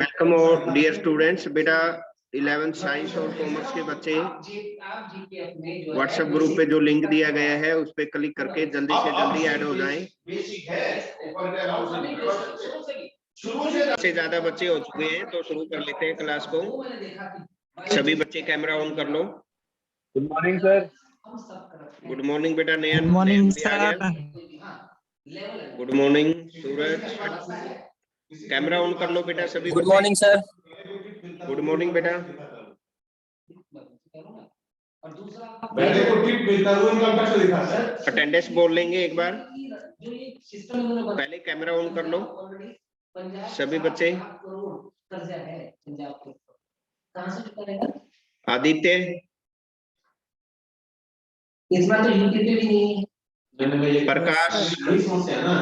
Welcome और dear students. बेटा 11th science और कॉमर्स के बच्चे व्हाट्सएप ग्रुप पे जो लिंक दिया गया है उस पे क्लिक करके जल्दी से जल्दी ऐड हो जाएं। से ज्यादा बच्चे हो चुके हैं तो शुरू कर लेते हैं क्लास को। सभी बच्चे कैमरा ऑन कर लो। Good morning sir. Good morning बेटा नयन। गुड मॉर्निंग भी आ गया। Good morning Suraj. Camera on कर लो बेटा सभी। Good morning sir. Good morning बेटा। अटेंडेंस बोल लेंगे एक बार। पहले कैमरा ऑन कर लो सभी बच्चे। आदित्य इस बार तो यूट्यूब पे भी नहीं है। प्रकाश समस्या ना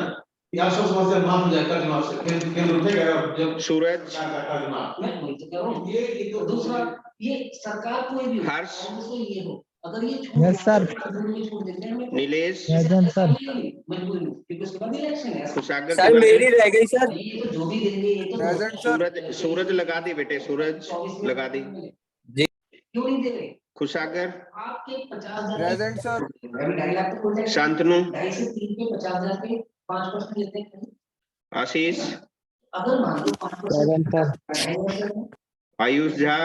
यार, सब समस्या माफ हो जाएगा दिमाग से। केंद्र उठेगा जब सूरज। मैं वही तो कह रहा हूं। ये तो दूसरा, ये सरकार कोई भी हर्ष। ये हो, अगर ये यस सर। छोड़ देते हैं नीलेश। सर मजबूरी क्योंकि उसके बाद इलेक्शन है। खुशागर सर मेरी रह गई सर। ये तो जो भी देंगे ये तो प्रेजेंट सूरज। सूरज लगा दे बेटे, सूरज लगा दे। क्यों नहीं दे रहे? खुशागर। आपके 50,000 प्रेजेंट सर। अभी 2.5 लाख तो प्रोजेक्ट शांतनु। 2.5 से 3 पे 50,000 पे 5% लेते हैं। आशीष। अगर मान लो 5% आयुष झा।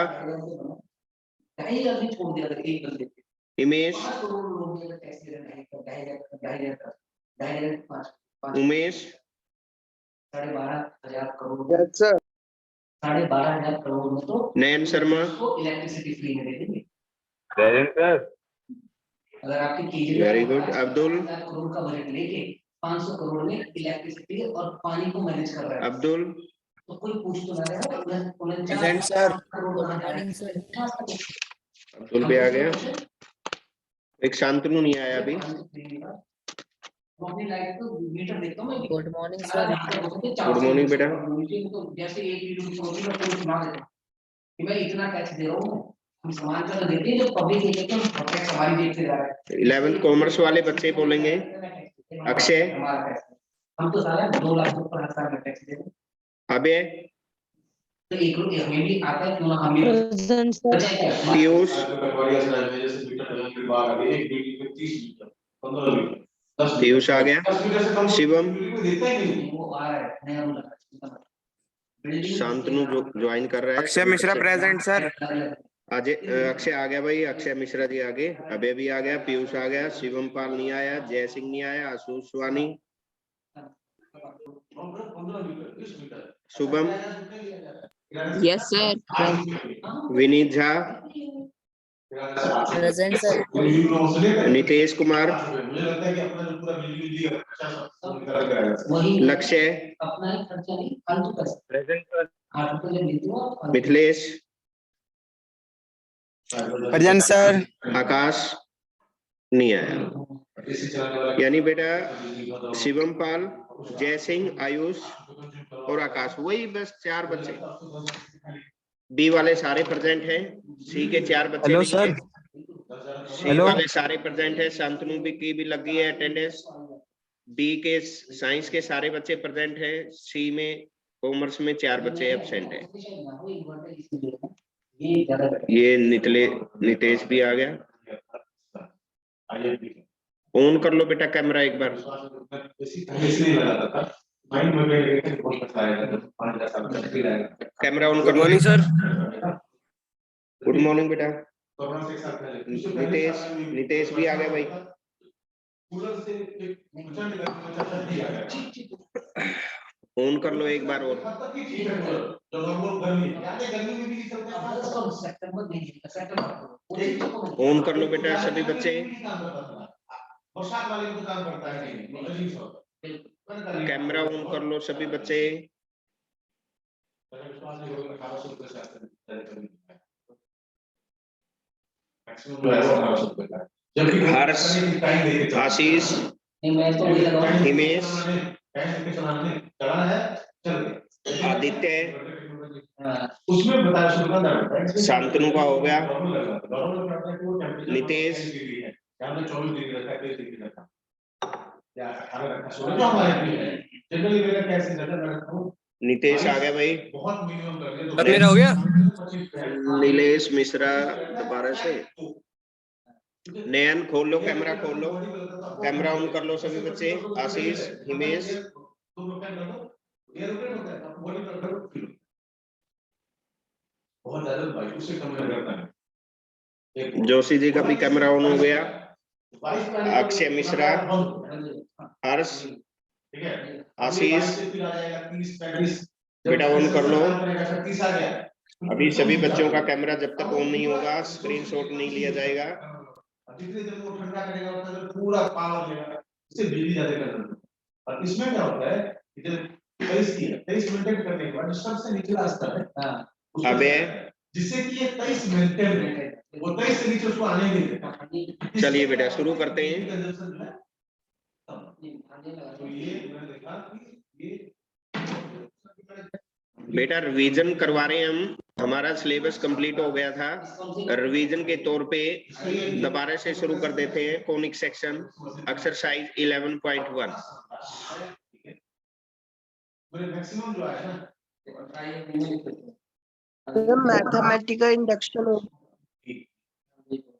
2.5 छोड़ दिया था एक बंदे पे। हिमेश। 5 करोड़ लोग ने टैक्स दे रहे हैं। 2.5 उमेश। 12,500 करोड़। 12,500 करोड़ में तो नयन शर्मा। इलेक्ट्रिसिटी फ्री में दे देंगे। Present sir. अगर आपके केजरीवाल वेरी गुड। अब्दुल। करोड़ का बजट लेके 500 करोड़ में इलेक्ट्रिसिटी और पानी को मैनेज कर रहा है। अब्दुल। तो कोई पूछ तो ना रहा है। Present sir. Good morning sir. Abdul भी आ गया। एक शांतनु नहीं आया अभी। Good morning sir. Good morning बेटा। तो जैसे एक वीडियो सुना देता कि मैं इतना टैक्स दे रहा हूँ, हम समाज का देते हैं जो पब्लिक है कि हम टैक्स हमारी जेब से जा रहा है। 11th कॉमर्स वाले बच्चे बोलेंगे। अक्षय। हम तो सारे 2 लाख ऊपर हर साल टैक्स दे रहे हैं। अबे। तो एक रुपये हमें भी आता है, क्यों ना हम भी पीयूष। पीयूष आ गया। शिवम। शांतनु जो ज्वाइन कर रहा है। Akshay Mishra present sir. अजय अक्षय आ गया भाई। अक्षय मिश्रा जी आगे। अबे भी आ गया। पीयूष आ गया। शिवम पाल नहीं आया। जय सिंह नहीं आया। Ashush Wani. Shubham. Yes sir. Vineet Jha. Present sir. Nitesh Kumar. Lakshya. Present sir. Mithilesh. Present sir. Akash नहीं आया। यानी बेटा शिवम पाल, जय सिंह, आयुष और आकाश, वही बस 4 बच्चे। बी वाले सारे प्रेजेंट हैं। सी के 4 बच्चे हेलो नहीं सर। हैं। सी हेलो। वाले सारे प्रेजेंट है। शांतनु भी की भी लगी है अटेंडेंस। बी के साइंस के सारे बच्चे प्रेजेंट हैं। सी में कॉमर्स में 4 बच्चे एब्सेंट हैं। ये नितेश भी आ गया। ऑन कर लो बेटा कैमरा एक बार। कैमरा ऑन कर गुड लो। Morning sir. गुड मॉर्निंग बेटा। नितेश भी आ गया भाई। ऑन कर लो एक बार और। ऑन कर लो बेटा सभी बच्चे। कैमरा ऑन कर लो सभी बच्चे। हर्ष, आशीष, हिमेश, आदित्य, शांतनु का हो गया, नितेश, नितेश आ गया भाई। अब मेरा हो गया। नीलेश मिश्रा दोबारा से। नयन खोल लो, कैमरा खोल लो, कैमरा ऑन कर लो सभी बच्चे। आशीष, हिमेश, जोशी जी का भी कैमरा ऑन हो गया। अक्षय मिश्रा, हर्ष, आशीष, बेटा ऑन कर लो। अभी सभी बच्चों का कैमरा जब तक ऑन नहीं होगा स्क्रीनशॉट नहीं लिया जाएगा। जितने जब वो ठंडा करेगा उतना जब पूरा पावर लेगा, इससे बिजली ज्यादा करना। और इसमें क्या होता है कि जब 23 मेंटेन करने के बाद सबसे निचला स्तर है, अबे जिससे कि ये 23 मेंटेन वो 23 से नीचे उसको आने नहीं देता। चलिए बेटा शुरू करते हैं। तो ये मैंने देखा कि ये बेटा रिवीजन करवा रहे हैं हम। हमारा सिलेबस कंप्लीट हो गया था, रिवीजन के तौर पे दोबारा से शुरू कर देते हैं। Conic section exercise 11.1। Mathematical induction हो।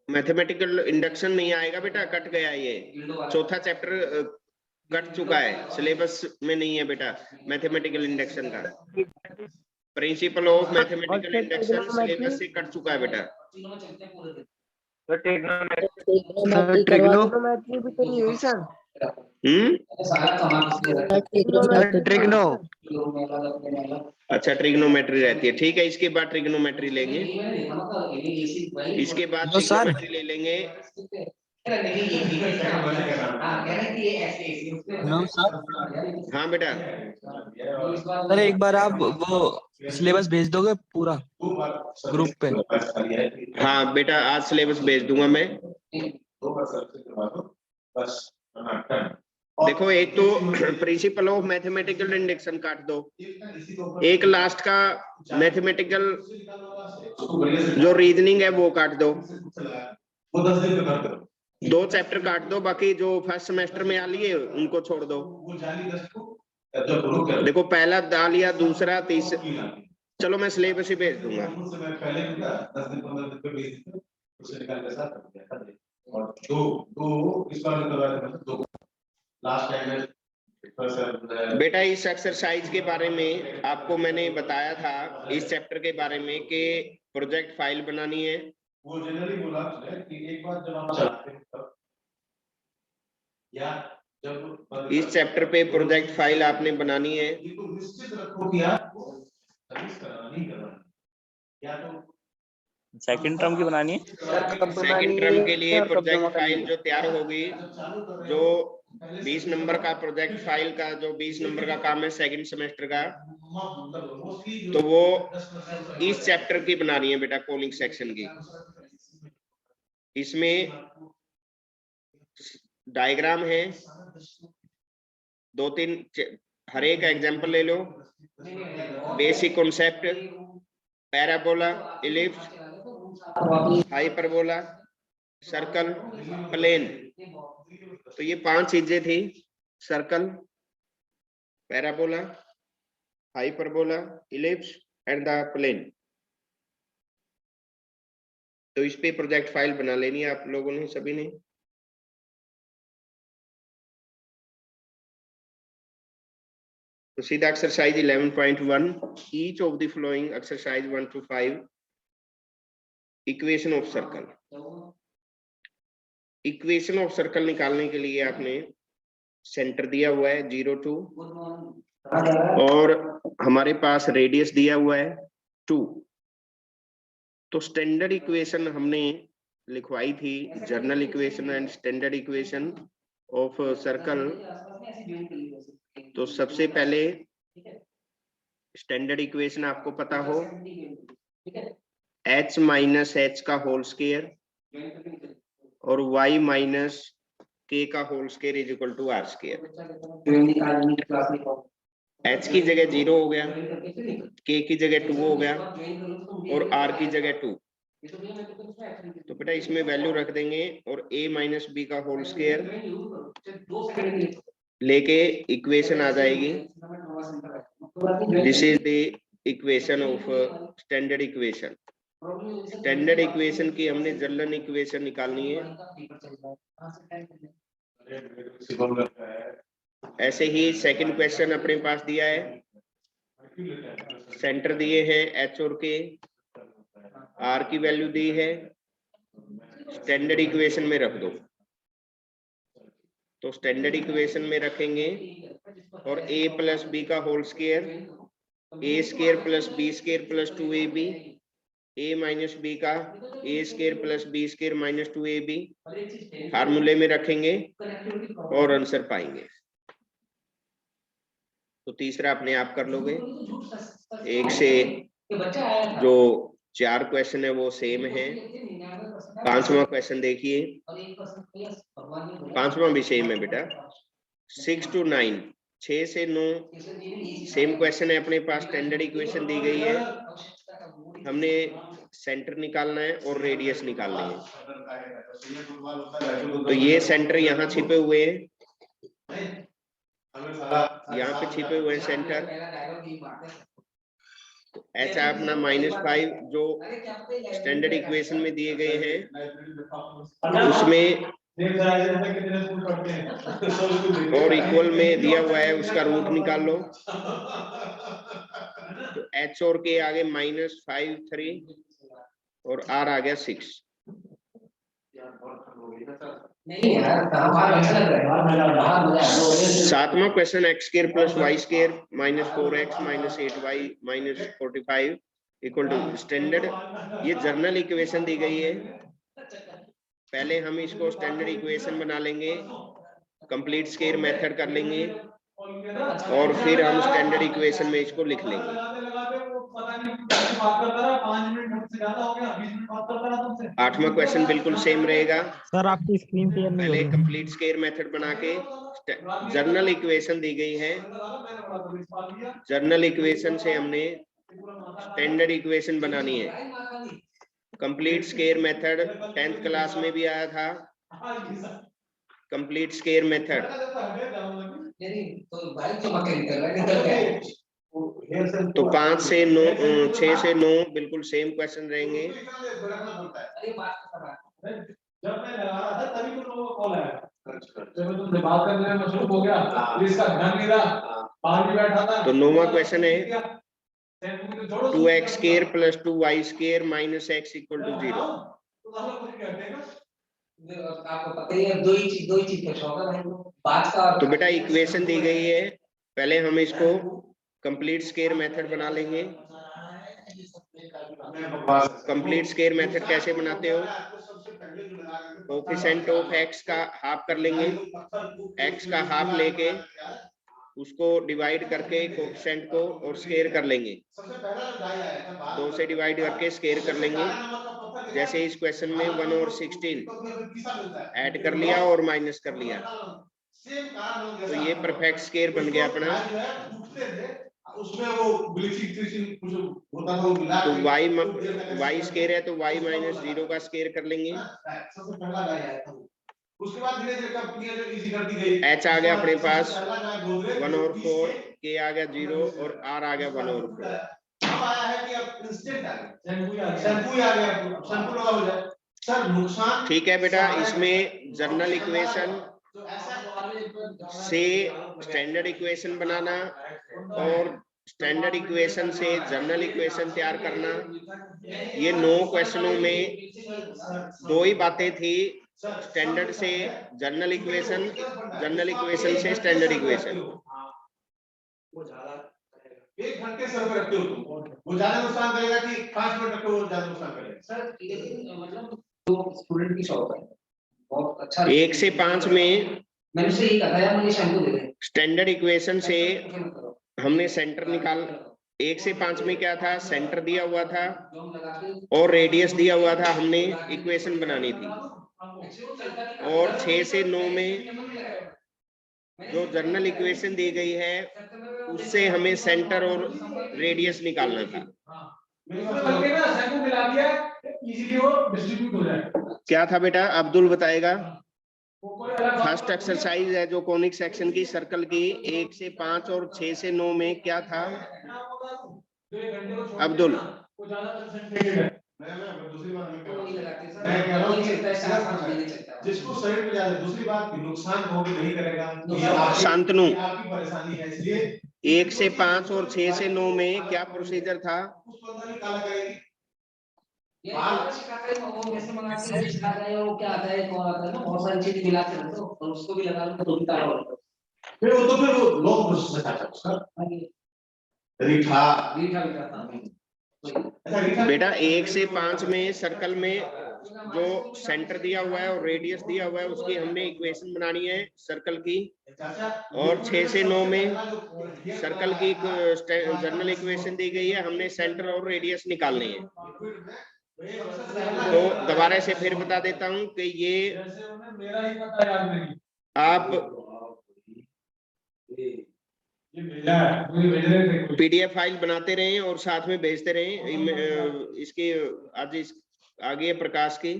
मैथमेटिकल इंडक्शन नहीं आएगा बेटा, कट गया ये। चौथा चैप्टर कट चुका है, सिलेबस में नहीं है बेटा मैथमेटिकल इंडक्शन का। Principle of mathematical induction syllabus से कट चुका है बेटा। ट्रिग्नोमेट्री भी तो नहीं हुई सर। ट्रिग्नो। अच्छा ट्रिग्नोमेट्री रहती है, ठीक है। इसके बाद ट्रिग्नोमेट्री लेंगे, इसके बाद नो सर। ट्रिग्नोमेट्री ले लेंगे। No sir. हाँ बेटा, सर एक बार आप वो सिलेबस भेज दोगे पूरा ग्रुप पे। हाँ बेटा आज सिलेबस भेज दूंगा मैं। देखो एक तो प्रिंसिपल ऑफ मैथमेटिकल इंडक्शन काट दो, एक लास्ट का मैथमेटिकल जो रीजनिंग है वो काट दो। 2 चैप्टर काट दो, बाकी जो फर्स्ट सेमेस्टर में आ लिए उनको छोड़ दो। देखो पहला डाल लिया, दूसरा, तीसरा, चलो मैं सिलेबस ही भेज दूंगा। बेटा इस एक्सरसाइज के बारे में आपको मैंने बताया था, इस चैप्टर के बारे में कि प्रोजेक्ट फाइल बनानी है। वो जनरली बोला कि एक बार जब आप चलाते हैं या जब इस चैप्टर पे प्रोजेक्ट फाइल आपने बनानी है, तो निश्चित रखो कि आपको सर्विस कराना नहीं करना, या तो सेकंड टर्म की बनानी है। सेकंड टर्म के लिए प्रोजेक्ट फाइल जो तैयार होगी, जो 20 नंबर का प्रोजेक्ट फाइल का जो 20 नंबर का काम है सेकंड सेमेस्टर का, तो वो इस चैप्टर की बनानी है बेटा, कोनिक सेक्शन की। इसमें डायग्राम है, 2-3 हर एक एग्जांपल ले लो। Basic concept, parabola, ellipse, hyperbola, circle, plane. तो ये 5 चीजें थी, circle, parabola, hyperbola, ellipse and the plane. तो इस पे प्रोजेक्ट फाइल बना लेनी है आप लोगों ने सभी ने। तो सीधा exercise 11.1, each of the following exercise 1 to 5 equation of circle. Equation of circle निकालने के लिए आपने सेंटर दिया हुआ है 0 2 और हमारे पास रेडियस दिया हुआ है 2। तो स्टैंडर्ड इक्वेशन हमने लिखवाई थी, general equation and standard equation of circle. तो सबसे पहले स्टैंडर्ड इक्वेशन आपको पता हो, h माइनस h का होल स्क्वायर और y माइनस k का whole square is equal to r square. h की जगह 0 हो गया, k की जगह 2 हो गया और r की जगह 2। तो बेटा इसमें वैल्यू रख देंगे और a माइनस b का होल स्क्वायर लेके इक्वेशन आ जाएगी this is the equation of standard equation. Standard equation की हमने जर्नल इक्वेशन निकालनी है। ऐसे ही सेकंड क्वेश्चन अपने पास दिया है, सेंटर दिए हैं एच और के, आर की वैल्यू दी है, स्टैंडर्ड इक्वेशन में रख दो। तो स्टैंडर्ड इक्वेशन में रखेंगे और a प्लस बी का whole square, a square plus b square plus 2ab, a minus b का a square plus b square minus 2ab फार्मूले में रखेंगे और आंसर पाएंगे। तो तीसरा अपने आप कर लोगे। एक से जो 4 क्वेश्चन है वो सेम है। 5वां क्वेश्चन देखिए, 5वां भी सेम है बेटा। 6 to 9, 6 से 9 सेम क्वेश्चन है अपने पास। स्टैंडर्ड इक्वेशन दी गई है, हमने सेंटर निकालना है और रेडियस निकालनी है। तो ये सेंटर यहाँ छिपे हुए हैं, यहाँ पे छिपे हुए हैं सेंटर। तो एच अपना -5 जो स्टैंडर्ड इक्वेशन में दिए गए हैं उसमें और इक्वल में दिया हुआ है, उसका रूट निकाल लो। तो एच और के आगे -5 3 और आर आ गया 6। सातवां question x square plus y square -4x -8y -45 equal to standard. ये जर्नल इक्वेशन दी गई है। पहले हम इसको स्टैंडर्ड इक्वेशन बना लेंगे, कंप्लीट स्क्वायर मेथड कर लेंगे और फिर हम स्टैंडर्ड इक्वेशन में इसको लिख लेंगे। 8वां क्वेश्चन बिल्कुल सेम रहेगा। सर आपकी स्क्रीन क्लियर नहीं हो पहले रही। कंप्लीट स्क्वायर मेथड बना के जर्नल इक्वेशन दी गई है, जर्नल इक्वेशन से हमने स्टैंडर्ड इक्वेशन बनानी है। Complete square method 10th class में भी आया था, कंप्लीट स्क्वायर मेथड। तो 5 से 9 6 से 9 बिल्कुल सेम क्वेश्चन रहेंगे। जब मैं लगा रहा था तभी तो लोगों का कॉल आया। जब मैं तुमसे बात करने में मसरूफ हो गया, इसका ध्यान नहीं रहा, बाहर भी बैठा था। तो 9वां क्वेश्चन है 2x square plus 2y square minus x equal to 0। आपको पता ही है, दो ही चीज का शौक है भाई को, बात का। तो बेटा इक्वेशन दी गई है, पहले हम इसको कंप्लीट स्क्वायर मेथड बना लेंगे। कंप्लीट स्क्वायर मेथड कैसे बनाते हो? कोफिशिएंट ऑफ x का हाफ कर लेंगे, x का हाफ लेके उसको डिवाइड करके कोफिशिएंट को और स्क्वायर कर लेंगे। 2 से डिवाइड करके स्क्वायर कर लेंगे। जैसे इस क्वेश्चन में 1 और 16 ऐड कर लिया और माइनस कर लिया, तो ये परफेक्ट स्क्वायर बन गया अपना। उसमें वो ब्लीचिंग कुछ होता था, तो y स्क्वायर है तो y -0 का स्क्वायर कर लेंगे। सबसे पहला गाय आया था। उसके बाद धीरे धीरे कंपनियां जो इजी करती गई, h आ गया अपने पास 1 और 4, k आ गया 0 और r आ गया 1 और 4। अब आया है कि अब इंस्टेंट आ गया, शैम्पू आ गया, शैम्पू लगा हो जाए। सर नुकसान ठीक है बेटा, इसमें जर्नल इक्वेशन से स्टैंडर्ड इक्वेशन बनाना और स्टैंडर्ड इक्वेशन से जर्नल इक्वेशन तैयार करना, ये 9 क्वेश्चनों में 2 ही बातें थी, स्टैंडर्ड से जर्नल इक्वेशन, जर्नल इक्वेशन से स्टैंडर्ड इक्वेशन। 1 घंटे से रखते हो तुम, वो ज्यादा नुकसान करेगा कि 5 मिनट रखते हो वो ज्यादा नुकसान करेगा? सर लेकिन मतलब तो स्टूडेंट की शौक है, बहुत अच्छा। 1 से 5 में मैंने उसे ये कहा यार मुझे शैम्पू दे दे। स्टैंडर्ड इक्वेशन से हमने सेंटर निकाल। 1 से 5 में क्या था, सेंटर दिया हुआ था और रेडियस दिया हुआ था, हमने इक्वेशन बनानी थी। और 6 से 9 में जो जर्नल इक्वेशन दी गई है उससे हमें सेंटर और रेडियस निकालना था। क्या था बेटा, अब्दुल बताएगा। वो कोई अलग फर्स्ट एक्सरसाइज है जो कोनिक सेक्शन की सर्कल की 1 से 5 और 6 से 9 में क्या था? अब्दुल वो ज्यादा कंसंट्रेटेड है। दूसरी बात मैं कह रहा हूँ जिसको शरीर में ज्यादा, दूसरी बात नुकसान होगी नहीं करेगा, शांतनु आपकी परेशानी है, इसलिए 1 से 5 और 6 से 9 में क्या प्रोसीजर था? काला करेगी। ये सिखाते हैं वो कैसे मंगाते हैं, सिखाता है वो क्या आता है कौन आता है ना, बहुत सारी चीजें मिलाते हैं तो और उसको भी लगा लो तो भी काला होता है। फिर वो लोग प्रोसेस में उसका रीठा भी करता हूं। बेटा 1 से 5 में सर्कल में जो सेंटर दिया हुआ है और रेडियस दिया हुआ है उसकी हमने इक्वेशन बनानी है सर्कल की, और 6 से 9 में सर्कल की जनरल इक्वेशन दी गई है, हमने सेंटर और रेडियस निकालनी है। तो दोबारा से फिर बता देता हूं कि ये मेरा ही पता याद नहीं, आप ये भेजा है, मुझे भेज रहे थे कोई। पीडीएफ फाइल बनाते रहें और साथ में भेजते रहें। इसके आज इस आगे प्रकाश की,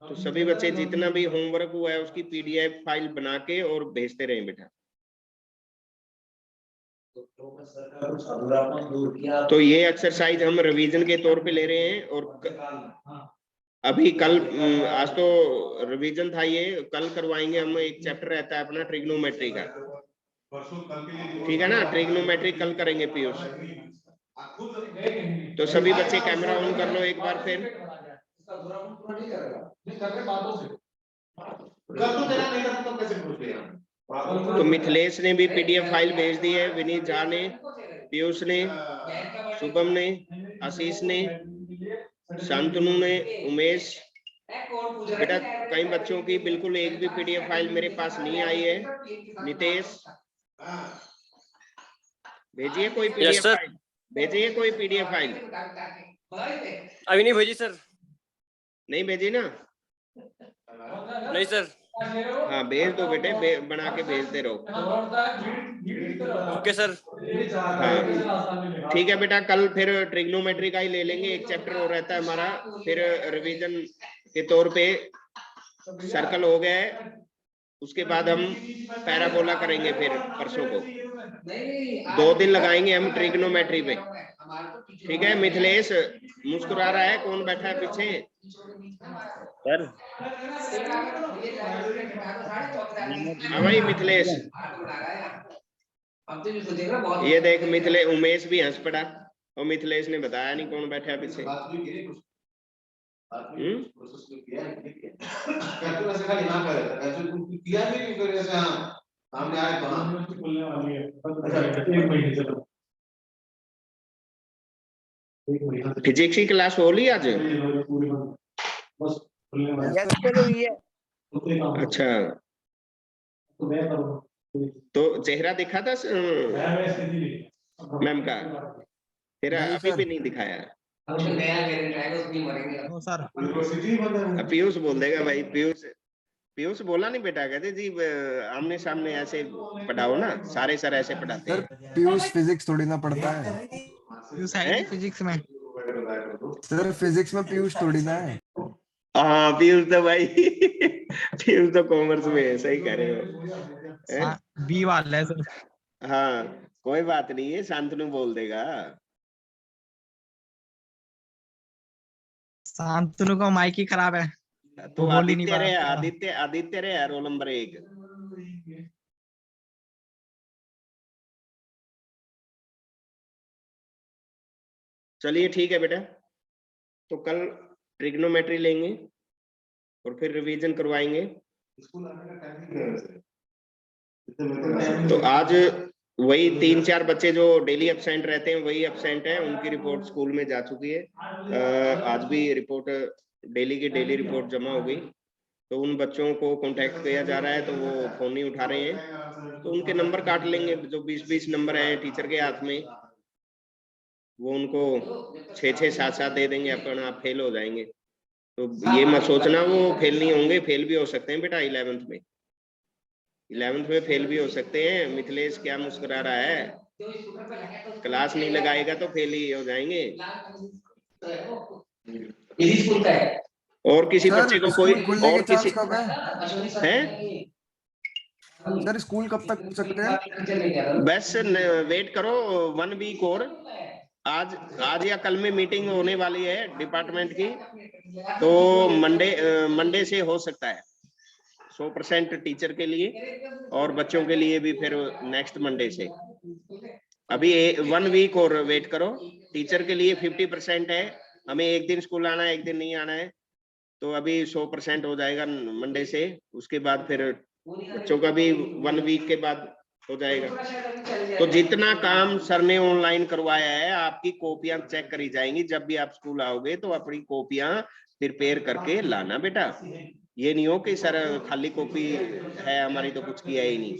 तो सभी बच्चे जितना भी होमवर्क हुआ है उसकी पीडीएफ फाइल बना के और भेजते रहें बेटा। तो ये एक्सरसाइज हम रिवीजन के तौर पे ले रहे हैं, और अभी कल आज तो रिवीजन था, ये कल करवाएंगे हम। एक चैप्टर रहता है अपना ट्रिग्नोमेट्री का, ठीक है ना? ट्रिग्नोमेट्री कल करेंगे पीयूष। तो सभी बच्चे कैमरा ऑन कर लो एक बार फिर। तो मिथिलेश ने भी पीडीएफ फाइल भेज दी है, विनीत झा ने, पीयूष ने, शुभम ने, आशीष ने, शांतनु ने, उमेश। बेटा कई बच्चों की बिल्कुल एक भी पीडीएफ फाइल मेरे पास नहीं आई है। नितेश भेजिए कोई पीडीएफ फाइल, भेजिए कोई पीडीएफ फाइल। अभी नहीं भेजी सर। नहीं भेजी ना? नहीं सर। हाँ भेज दो बेटे, बना के भेजते रहो। Okay sir. हाँ ठीक है बेटा, कल फिर ट्रिग्नोमेट्री का ही ले लेंगे, एक चैप्टर और रहता है हमारा। फिर रिवीजन के तौर पे सर्कल हो गया है, उसके बाद हम पैराबोला करेंगे फिर परसों को। 2 दिन लगाएंगे हम ट्रिग्नोमेट्री पे, ठीक है? मिथिलेश मुस्कुरा रहा है, कौन बैठा है पीछे? सर हाँ भाई मिथिलेश, ये देख मिथिलेश, उमेश भी हंस पड़ा और मिथिलेश ने बताया नहीं कौन बैठा है पीछे। फिजिक्स की क्लास हो ली आज? यस सर हुई है। अच्छा, तो चेहरा दिखा था मैम का? तेरा अभी भी नहीं दिखाया। अब पीयूष बोल देगा भाई, पीयूष बोला नहीं बेटा, कहते जी आमने सामने ऐसे पढ़ाओ ना, सारे सर ऐसे पढ़ाते हैं। पीयूष फिजिक्स थोड़ी ना पढ़ता है। फिजिक्स में सर फिजिक्स में पीयूष थोड़ी ना है। हाँ पीयूष तो भाई पीयूष तो कॉमर्स में है, सही कह रहे हो। बी वाला है सर। हाँ कोई बात नहीं है, शांतनु बोल देगा। शांतनु का माइक ही खराब है, तो बोल ही नहीं आदित्य पा रे, रहा। आदित्य रे रोल नंबर 1। चलिए ठीक है बेटा, तो कल ट्रिग्नोमेट्री लेंगे और फिर रिवीजन करवाएंगे। तो आज वही 3-4 बच्चे जो डेली एब्सेंट रहते हैं वही एब्सेंट हैं, उनकी रिपोर्ट स्कूल में जा चुकी है। आज भी रिपोर्ट डेली की डेली रिपोर्ट जमा हो गई, तो उन बच्चों को कांटेक्ट किया जा रहा है, तो वो फोन नहीं उठा रहे हैं, तो उनके नंबर काट लेंगे। जो 20-20 नंबर हैं टीचर के हाथ में, वो उनको 6-6, 7-7 दे देंगे, अपन आप फेल हो जाएंगे। तो ये मत सोचना वो फेल नहीं होंगे, फेल भी हो सकते हैं बेटा 11th में। 11th में फेल भी हो सकते हैं। मिथिलेश क्या मुस्कुरा रहा है? क्लास नहीं लगाएगा तो फेल ही हो जाएंगे। स्कूल का है और किसी सर, बच्चे को कोई स्कूल खुलने और के चांस किसी कब है? हैं? सर स्कूल कब तक खुल सकते हैं? बस वेट करो 1 वीक और। आज या कल में मीटिंग होने वाली है डिपार्टमेंट की, तो मंडे से हो सकता है 100% टीचर के लिए, और बच्चों के लिए भी फिर नेक्स्ट मंडे से। अभी 1 वीक और वेट करो। टीचर के लिए 50% है, हमें एक दिन स्कूल आना है, एक दिन नहीं आना है, तो अभी 100% हो जाएगा मंडे से। उसके बाद फिर बच्चों का भी 1 वीक के बाद हो जाएगा। तो जितना काम सर ने ऑनलाइन करवाया है, आपकी कॉपियां चेक करी जाएंगी। जब भी आप स्कूल आओगे तो अपनी कॉपियां प्रिपेयर करके लाना बेटा। ये नहीं हो कि सर खाली कॉपी है हमारी तो कुछ किया ही नहीं।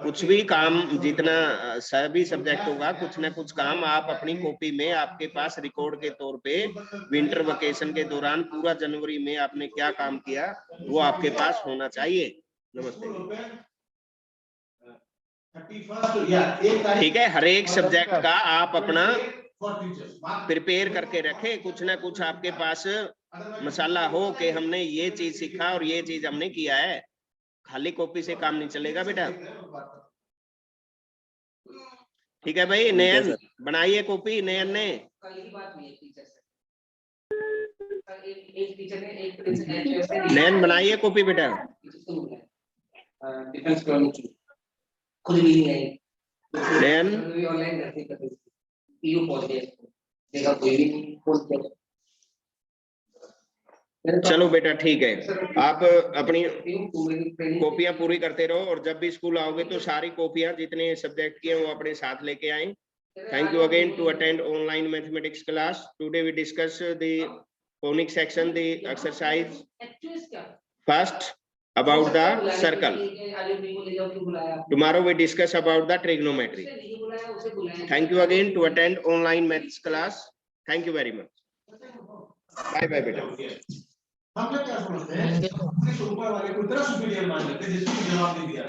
कुछ भी काम, जितना सभी सब्जेक्ट होगा, कुछ ना कुछ काम आप अपनी कॉपी में, आपके पास रिकॉर्ड के तौर पे विंटर वेकेशन के दौरान पूरा जनवरी में आपने क्या काम किया, वो आपके पास होना चाहिए। नमस्ते। ठीक है, हर एक सब्जेक्ट का आप अपना प्रिपेयर करके रखे। कुछ ना कुछ आपके पास मसाला हो कि हमने ये चीज सीखा और ये चीज हमने किया है। खाली कॉपी से काम नहीं चलेगा बेटा। ठीक है भाई। नयन बनाइए कॉपी। नयन ने नयन बनाइए कॉपी बेटा। खुद भी नहीं आई नयन ऑनलाइन करते पहुंच गया, देखा कोई भी नहीं पोस्ट किया। चलो बेटा ठीक है, आप अपनी कॉपियां पूरी करते रहो, और जब भी स्कूल आओगे तो सारी कॉपियां जितने सब्जेक्ट की हैं वो अपने साथ लेके आए। Thank you again to attend online mathematics class. Today we discuss the phonics section, the exercise first about the circle. Tomorrow we discuss about the trigonometry. Thank you again to attend online maths class. Thank you very much. Bye bye बेटा। हम लोग क्या समझते हैं, ऊपर वाले को इतना सुपीरियर मान लेते हैं जिसको जवाब नहीं दिया।